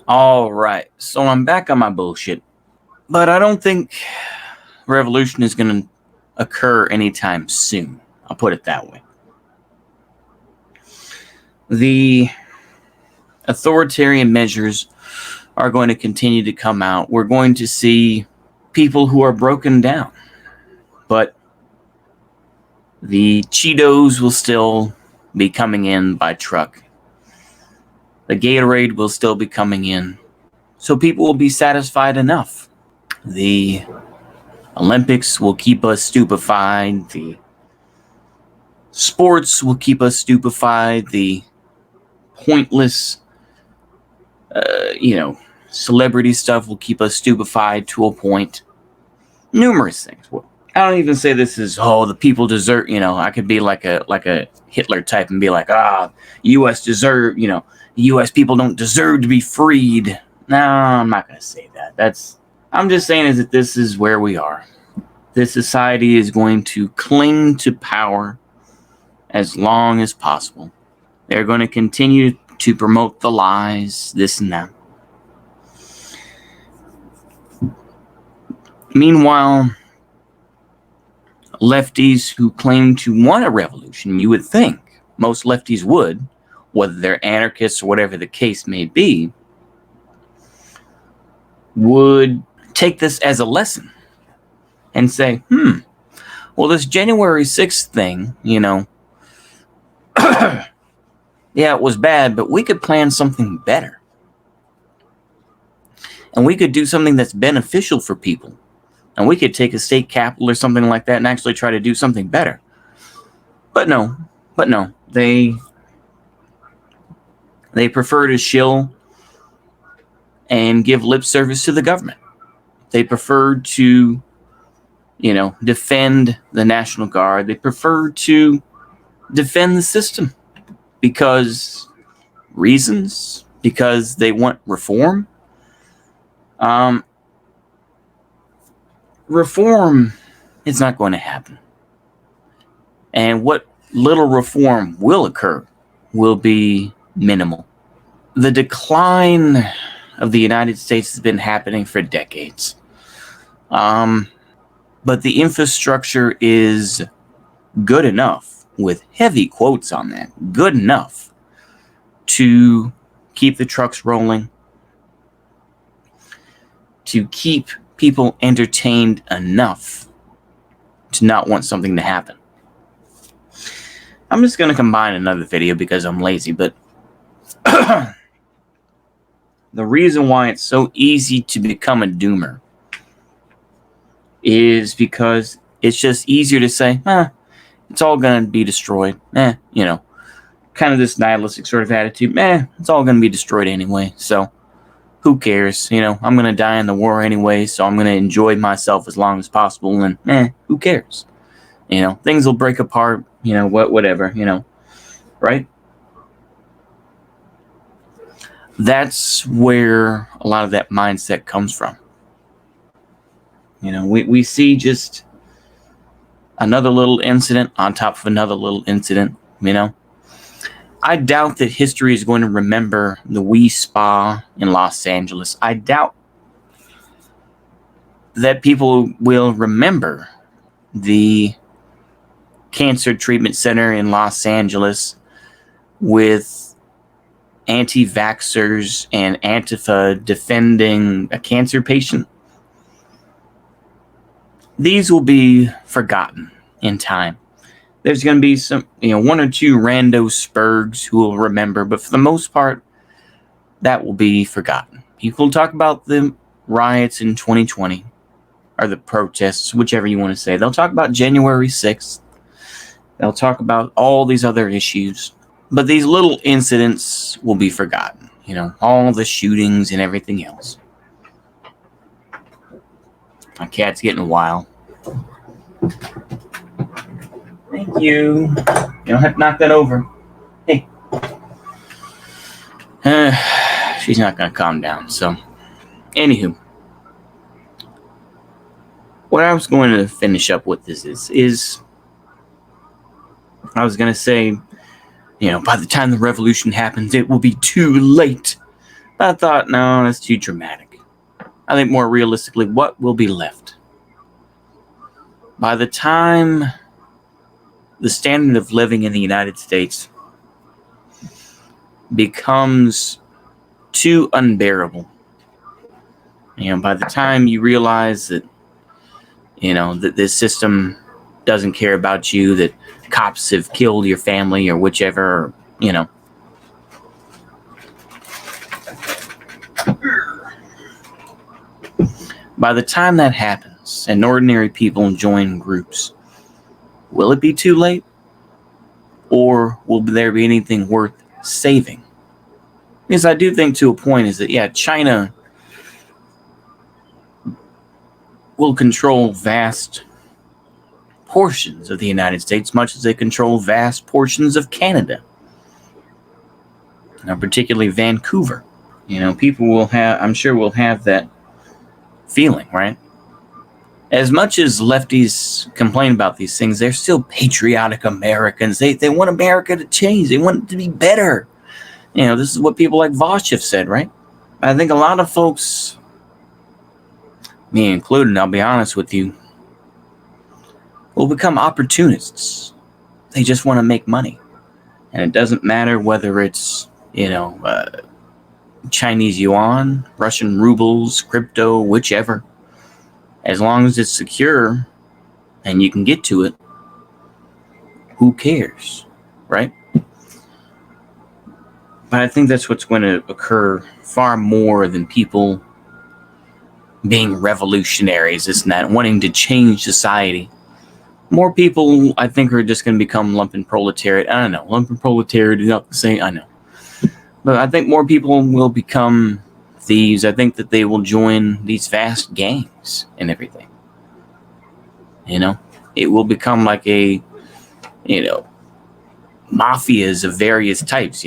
All right, so I'm back on my bullshit, but I don't think revolution is going to occur anytime soon. I'll put it that way. The authoritarian measures are going to continue to come out. We're going to see people who are broken down, but the Cheetos will still be coming in by truck. The Gatorade will still be coming in. So people will be satisfied enough. The Olympics will keep us stupefied. The sports will keep us stupefied. The pointless, celebrity stuff will keep us stupefied to a point. Numerous things. Well, I don't even say this is, the people deserve, I could be like a Hitler type and be like, U.S. deserve, the U.S. people don't deserve to be freed. No, I'm not going to say that. I'm just saying is that this is where we are. This society is going to cling to power as long as possible. They're going to continue to promote the lies, this and that. Meanwhile, lefties who claim to want a revolution, you would think most lefties would, whether they're anarchists or whatever the case may be, would take this as a lesson and say, well, this January 6th thing, yeah, it was bad, but we could plan something better. And we could do something that's beneficial for people. And we could take a state capital or something like that and actually try to do something better. But no, they prefer to shill and give lip service to the government. They prefer to, defend the National Guard. They prefer to defend the system because they want reform. Reform is not going to happen. And what little reform will occur will be minimal. The decline of the United States has been happening for decades. But the infrastructure is good enough, with heavy quotes on that, good enough to keep the trucks rolling, to keep people entertained enough to not want something to happen. I'm just going to combine another video because I'm lazy, but the reason why it's so easy to become a doomer is because it's just easier to say, it's all going to be destroyed. Kind of this nihilistic sort of attitude. It's all going to be destroyed anyway, so who cares? I'm going to die in the war anyway, so I'm going to enjoy myself as long as possible, and who cares? Things will break apart, whatever, right? That's where a lot of that mindset comes from. We see just another little incident on top of another little incident, I doubt that history is going to remember the Wii Spa in Los Angeles. I doubt that people will remember the cancer treatment center in Los Angeles with anti-vaxxers and Antifa defending a cancer patient. These will be forgotten in time. There's going to be some, one or two rando spurgs who will remember, but for the most part, that will be forgotten. People talk about the riots in 2020, or the protests, whichever you want to say. They'll talk about January 6th. They'll talk about all these other issues. But these little incidents will be forgotten. All the shootings and everything else. My cat's getting wild. Thank you. You don't have to knock that over. Hey. She's not going to calm down. So, anywho. What I was going to finish up with this is I was going to say, by the time the revolution happens, it will be too late. But I thought, no, that's too dramatic. I think more realistically, what will be left? By the time the standard of living in the United States becomes too unbearable, by the time you realize that, that this system doesn't care about you, that cops have killed your family or whichever, by the time that happens and ordinary people join groups, will it be too late? Or will there be anything worth saving? Because I do think to a point is that, China will control vast portions of the United States, much as they control vast portions of Canada. Particularly Vancouver. People will have, I'm sure will have that feeling, right? As much as lefties complain about these things, they're still patriotic Americans. They want America to change. They want it to be better. This is what people like Vosh have said, right? I think a lot of folks, me included, I'll be honest with you, will become opportunists. They just want to make money. And it doesn't matter whether it's, Chinese yuan, Russian rubles, crypto, whichever. As long as it's secure and you can get to it, who cares, right? But I think that's what's going to occur far more than people being revolutionaries, this and that, wanting to change society. More people, I think, are just going to become lumpen proletariat. I don't know. Lumpen proletariat is not the same. I know. But I think more people will become thieves. I think that they will join these vast gangs and everything. It will become like a, mafias of various types,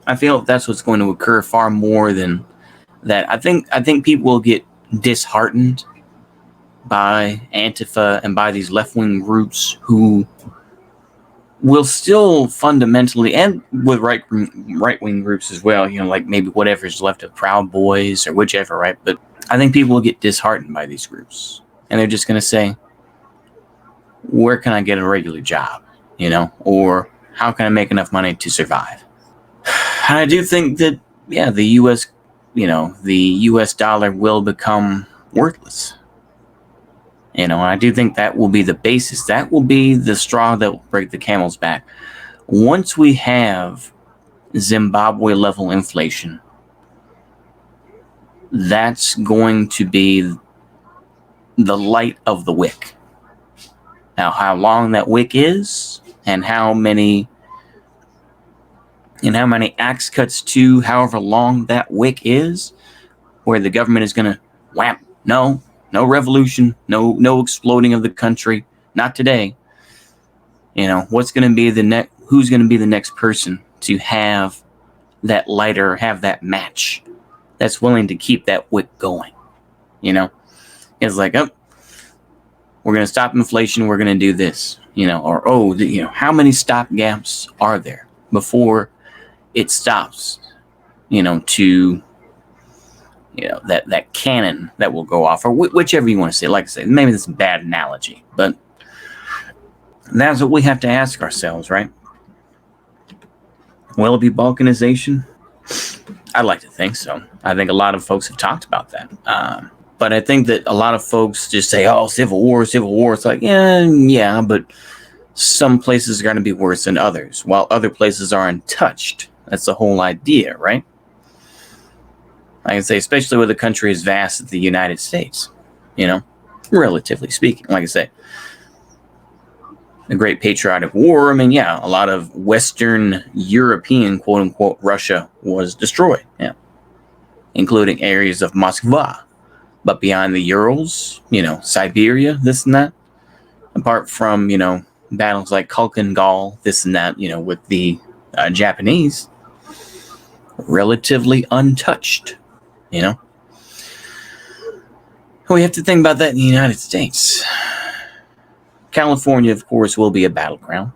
I feel that's what's going to occur far more than that. I think people will get disheartened by Antifa and by these left-wing groups who will still fundamentally, and with right-wing groups as well, like maybe whatever's left of Proud Boys or whichever, right? But I think people will get disheartened by these groups. And they're just going to say, where can I get a regular job? Or how can I make enough money to survive? And I do think that, the U.S., the U.S. dollar will become worthless. And I do think that will be the basis. That will be the straw that will break the camel's back. Once we have Zimbabwe level inflation, that's going to be the light of the wick. Now, how long that wick is and how many axe cuts to however long that wick is, where the government is going to wham, no revolution, no exploding of the country, not today. What's going to be who's going to be the next person to have that lighter, have that match that's willing to keep that wick going? It's like, we're going to stop inflation, we're going to do this, or how many stop gaps are there before it stops, to that cannon that will go off, or whichever you want to say. Like I say, maybe that's a bad analogy, but that's what we have to ask ourselves, right? Will it be balkanization? I'd like to think so. I think a lot of folks have talked about that. But I think that a lot of folks just say, oh, civil war. It's like, yeah, but some places are going to be worse than others, while other places are untouched. That's the whole idea, right? Like I say, especially with a country as vast as the United States, relatively speaking. Like I say, the Great Patriotic War, a lot of Western European, quote unquote, Russia was destroyed, including areas of Moskva. But beyond the Urals, Siberia, this and that, apart from, battles like Kulkangol, this and that, with the Japanese, relatively untouched, We have to think about that in the United States. California, of course, will be a battleground.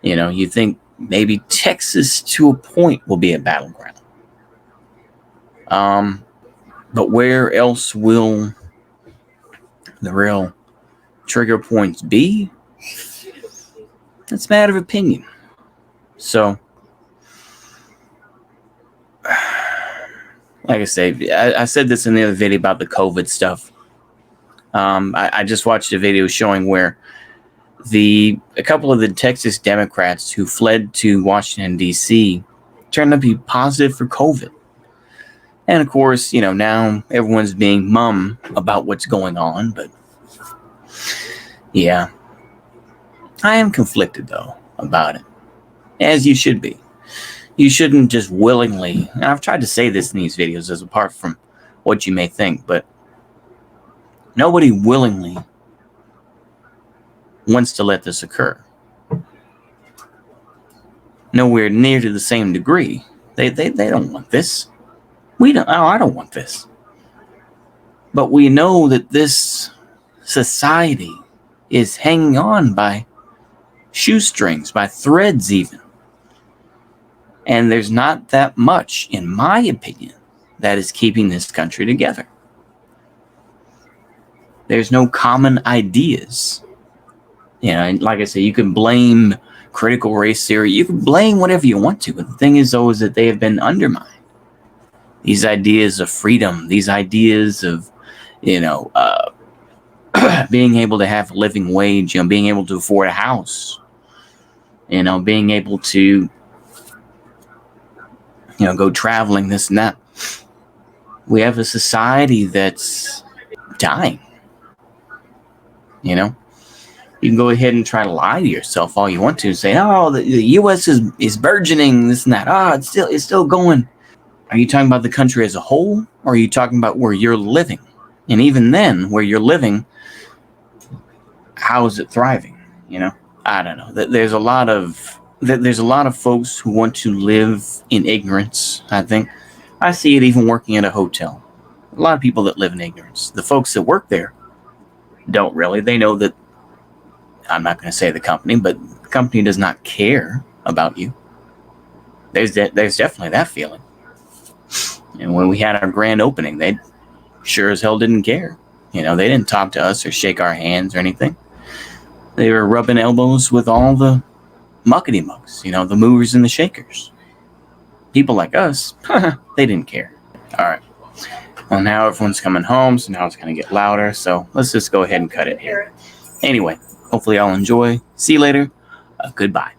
You think Maybe Texas to a point will be a battleground. But where else will the real trigger points be? That's a matter of opinion. So, like I say, I said this in the other video about the COVID stuff. I just watched a video showing where a couple of the Texas Democrats who fled to Washington, D.C. turned out to be positive for COVID. And of course, now everyone's being mum about what's going on. But yeah, I am conflicted, though, about it. As you should be. You shouldn't just willingly, and I've tried to say this in these videos as apart from what you may think, but nobody willingly wants to let this occur. Nowhere near to the same degree. They don't want this. I don't want this. But we know that this society is hanging on by shoestrings, by threads even. And there's not that much, in my opinion, that is keeping this country together. There's no common ideas. And like I say, you can blame critical race theory. You can blame whatever you want to. But the thing is, though, is that they have been undermined. These ideas of freedom, these ideas of, being able to have a living wage, being able to afford a house, being able to, go traveling, this and that. We have a society that's dying. You can go ahead and try to lie to yourself all you want to and say, oh, the U.S. is burgeoning, this and that. It's still going. Are you talking about the country as a whole, or are you talking about where you're living? And even then, where you're living, how is it thriving? I don't know. There's a lot of folks who want to live in ignorance. I think I see it even working at a hotel. A lot of people that live in ignorance. The folks that work there don't really. They know that, I'm not going to say the company, but the company does not care about you. There's definitely that feeling. And when we had our grand opening, they sure as hell didn't care. They didn't talk to us or shake our hands or anything. They were rubbing elbows with all the muckety mucks, the movers and the shakers. People like us, they didn't care. All right. Well, now everyone's coming home, so now it's going to get louder. So let's just go ahead and cut it here. Anyway, hopefully y'all enjoy. See you later. Goodbye.